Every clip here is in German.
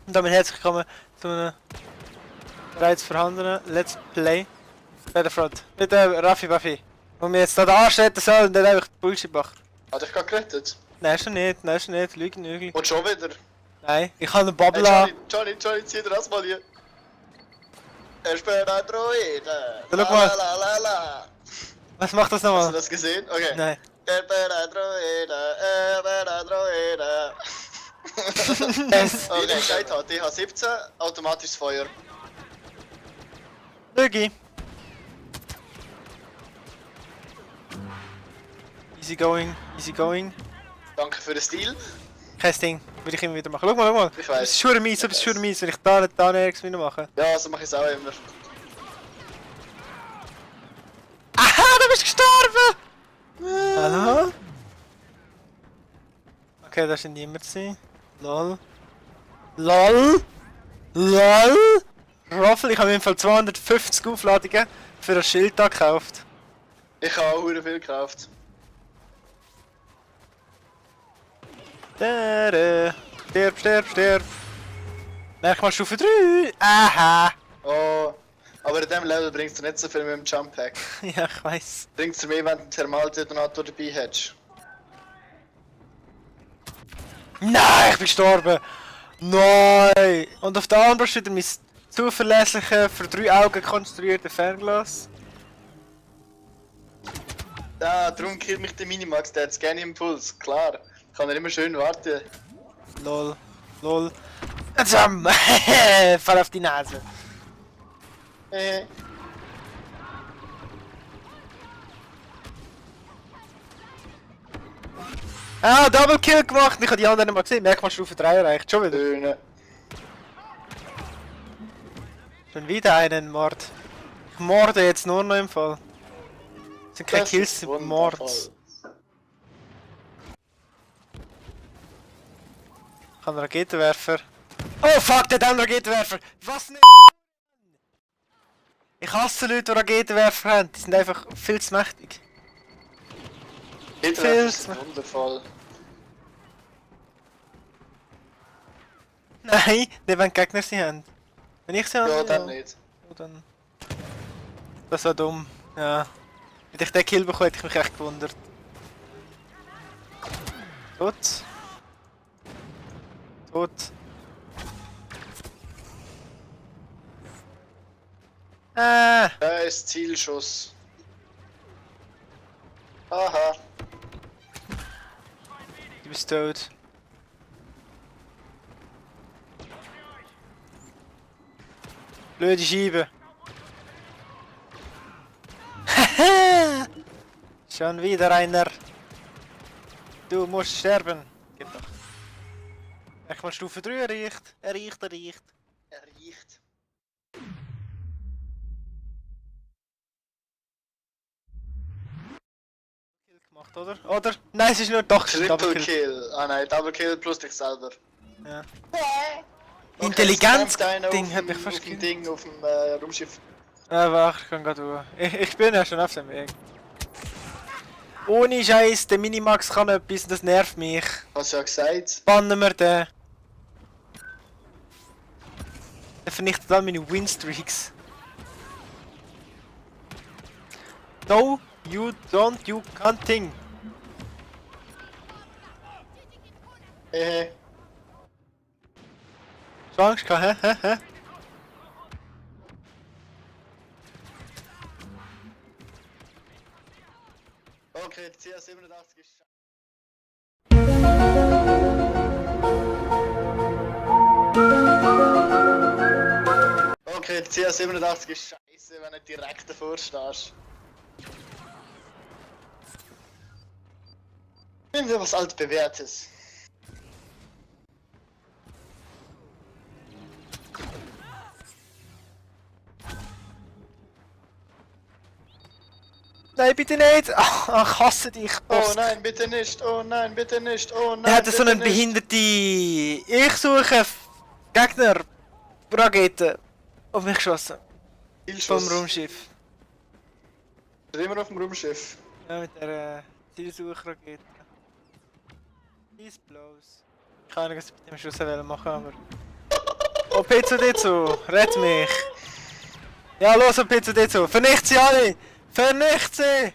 Und damit herzlich willkommen zu einem bereits vorhandenen Let's Play Battlefront mit Raffi Buffy. Und mir jetzt da anschreiten soll und dann einfach Bullshit macht. Hat dich gerade gerettet? Nein, schon nicht, Lügen. Und schon wieder? Nein, ich habe eine Bubble Hey, an. Johnny, zieh dir das mal hier. Ich bin ein Droide. Schau mal. La. Was macht das Hast du nochmal? das gesehen? Okay. Nein. Ich bin ein Droide. Es. Wie ich gesagt habe, DH17, automatisches Feuer. Lügi. Easy going. Danke für den Stil. Kein Ding, würde ich immer wieder machen. Schau mal. Ich Das weiß. ist schon mies, wenn ich da nirgends wieder mache. Ja, so mache ich es auch immer. Aha, du bist gestorben! Hallo? Okay, da scheint niemand zu sein. LOL. Roffel, ich habe im Fall 250 Aufladungen für das Schild da gekauft. Ich habe auch sehr viel gekauft. Stirb. Merkmal Stufe 3. Aha. Oh. Aber in diesem Level bringt es nicht so viel mit dem Jump Pack. Ja, ich weiß. Bringt es mehr, wenn du einen Thermaldetonator dabei hättest. Nein, ich bin gestorben. Nein. Und auf der anderen steht mein zuverlässliche, für 3 Augen konstruierte Fernglas. Ja, darum killt mich der Minimax, der hat Scanning Impuls, klar. Kann er immer schön warten. Lol. Fall auf die Nase. Ah, Double Kill gemacht. Ich habe die anderen nicht mal gesehen. Merkmal Stufe 3 erreicht. Schon wieder. Schöne. Schon wieder einen Mord. Ich morde jetzt nur noch im Fall. Das sind keine Das Kills, ist sind wundervoll. Mords. Ich habe einen Raketenwerfer. Oh fuck, der hat einen Raketenwerfer! Was nicht? Ich hasse Leute, die Raketenwerfer haben. Die sind einfach viel zu mächtig. Hitler ist wundervoll. Nein, nicht wenn die Gegner sie haben. Wenn ich sie habe, Ja, dann nicht. oh, dann... Das war dumm. Ja. Hätte ich den Kill bekommen, hätte ich mich echt gewundert. Tot. Da ist Zielschuss. Aha. Du bist tot. Blöde Scheibe. Schon wieder einer. Du musst sterben. Gib doch. Echt mal Stufe 3 erreicht. Er riecht. Kill gemacht, oder? Nein, es ist nur doch Triple Double Kill. Ah nein, Double Kill plus dich selber. Ja. Okay, Intelligenz es kommt einer Ding auf hat mich dem- fast auf dem gekillt. Ding, auf dem Raumschiff. Wach, ich kann grad durch. Ich bin ja schon auf dem Weg. Ohne Scheiß, der Minimax kann etwas und das nervt mich. Hast du ja gesagt. Bannen wir den. Der vernichtet all meine Winstreaks. No, you don't, you can't think. Schon Angst gehabt, hä? Okay, CR87 ist. Okay, CR87 ist scheiße, wenn du direkt davor stehst. Nehmen wir was altbewährtes. Nein, bitte nicht! Ach, ich hasse dich! Oh nein, bitte nicht! Oh nein, bitte nicht! Oh nein! Er hat so bitte einen nicht. behinderte... Ich suche Gegner... Raketen... Auf mich geschossen. Vom Zielschuss. Raumschiff. Ist immer auf dem Raumschiff. Ja, mit der Zielsuchrakete. Peace blows. Ich kann nicht, was ich mit dem Schuss machen, aber... Oh, P2D2, rett mich. Ja, los, P2D2, vernicht sie alle! Vernicht sie!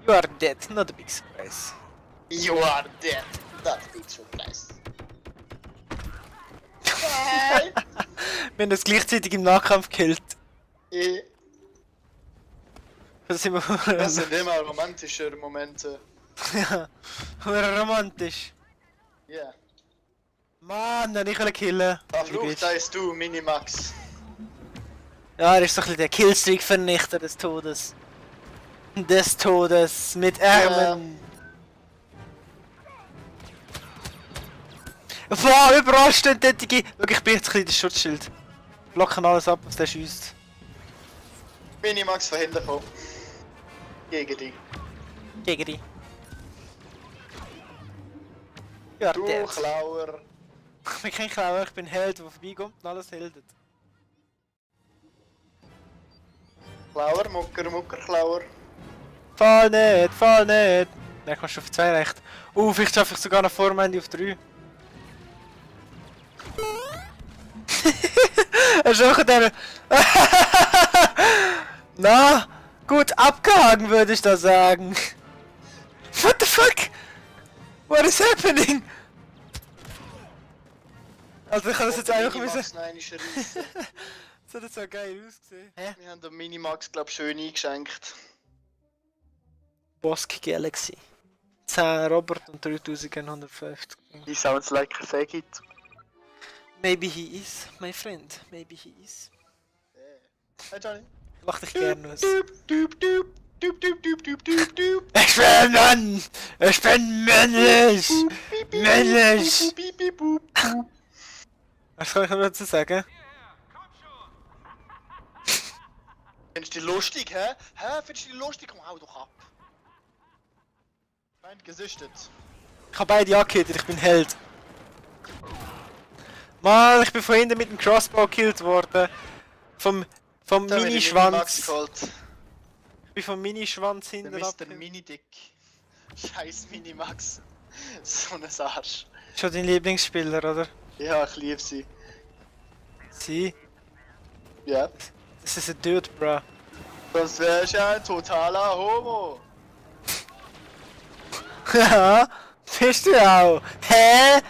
You are dead, not a big surprise. You are dead. That's big surprise. Wir haben das gleichzeitig im Nahkampf gekillt. Ja. Das sind wir Das sind immer romantische Momente. ja, hure romantisch. Ja. Mann, dann ich will killen. Da flucht heißt du, Minimax. Ja, er ist so ein bisschen der Killstreak-Vernichter des Todes. Des Todes mit Ärmeln. Wow, überall stehen tätige. Schau, ich bin jetzt ein bisschen das Schutzschild. Blocken alles ab, was der schießt. Minimax verhindert von. Gegen dich. Gegen dich. Ja, Du der. Klauer. Ich bin kein Klauer, ich bin ein Held, der vorbeikommt und alles heldet. Klauer, Mucker, Klauer. Fall nicht, fall nicht! Nein, ich mach schon auf 2 recht. Vielleicht schaffe ich sogar noch vor dem Ende auf 3. Er ist auch der. Na, gut abgehangen würde ich da sagen. What the fuck? What is happening? Also ich habe das jetzt einfach müssen. Das hat jetzt so geil ausgesehen. Hä? Wir haben den Minimax, glaub schön eingeschenkt. Bosk Galaxy. 10 Robert und 3150. He sounds like a faggot. Maybe he is, my friend. Maybe he is. Hey Johnny. Mach dich gerne aus. Doop. Ich bin Mann! Ich bin männlich! Männlich! Was kann ich noch dazu sagen? Findest du die lustig, hä? Findest du die lustig? Komm, hau doch ab. Feind gesüchtet. Ich habe beide angehittet, ich bin Held. Mann, ich bin von hinten mit dem Crossbow gekillt worden. Vom Minischwanz. Ich bin vom Minischwanz Der hinten Mr. abgekillt. Mini-Dick. Scheiß Minimax. So ein Arsch. Schon dein Lieblingsspieler, oder? Ja, ich liebe sie. Sie? Ja. Das ist ein Dude, bro. Sonst wär ich ja ein totaler Homo. Ja, bist du auch. Hä?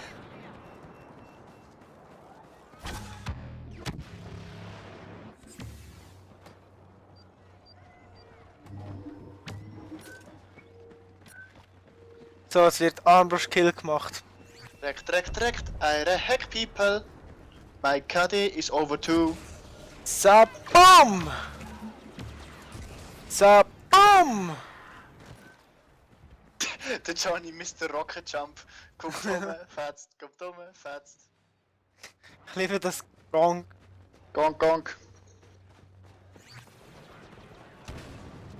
So, es wird Armbrust Kill gemacht. Direkt. Eure Hack People. My KD is over too. Zabum! Zabum! Der Johnny Mr. Rocket Jump. Kommt fetzt, fetzt. Ich liebe das Gong. Gong.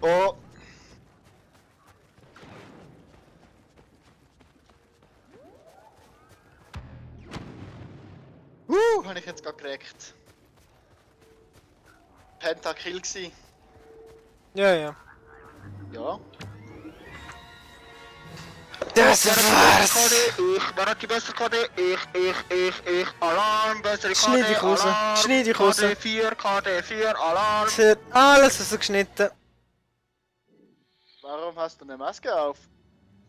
Oh. Hab ich jetzt gerade gekriegt. Pentakill gsi. Ja, ja. Ja. Das war's! Wer hat die beste KD? Ich. Alarm, bessere KD. Schneid dich raus, schneid dich raus. KD4, Alarm. Es wird alles rausgeschnitten. Warum hast du eine Maske auf?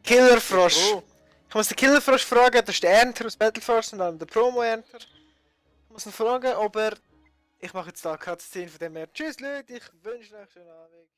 Killerfrosch. Oh. Ich muss den Killerfrosch fragen, das ist der Ernter aus Battleforce und dann der Promo-Ernter. Ich muss ihn fragen, ob er... Ich mache jetzt da Cutscene von dem her. Tschüss Leute, ich wünsche euch einen schönen Abend.